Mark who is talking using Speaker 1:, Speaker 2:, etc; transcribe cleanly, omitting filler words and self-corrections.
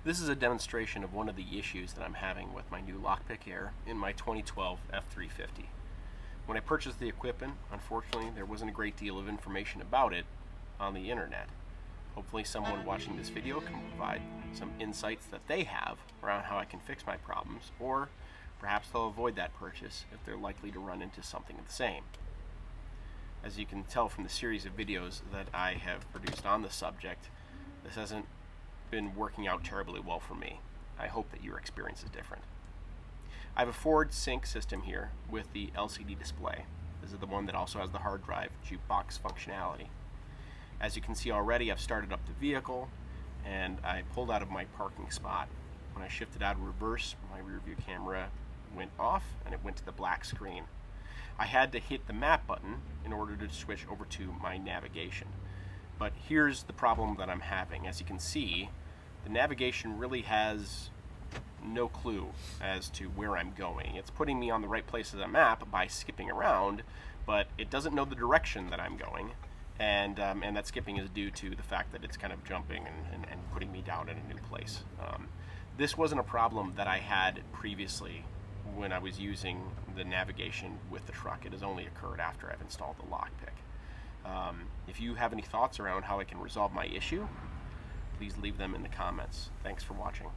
Speaker 1: This is a demonstration of one of the issues that I'm having with my new Lockpick Air in my 2012 F350. When I purchased the equipment, unfortunately there wasn't a great deal of information about it on the internet. Hopefully someone watching this video can provide some insights that they have around how I can fix my problems, or perhaps they'll avoid that purchase if they're likely to run into something the same. As you can tell from the series of videos that I have produced on the subject, this hasn't been working out terribly well for me. I hope that your experience is different. I have a forward sync system here with the LCD display. This is the one that also has the hard drive jukebox functionality. As you can see already, I've started up the vehicle and I pulled out of my parking spot. When I shifted out of reverse, my rear view camera went off and it went to the black screen. I had to hit the map button in order to switch over to my navigation. But here's the problem that I'm having. As you can see, the navigation really has no clue as to where I'm going. It's putting me on the right place of the map by skipping around, but it doesn't know the direction that I'm going, and that skipping is due to the fact that it's kind of jumping and putting me down in a new place. This wasn't a problem that I had previously when I was using the navigation with the truck. It has only occurred after I've installed the Lockpick. If you have any thoughts around how I can resolve my issue, please leave them in the comments. Thanks for watching.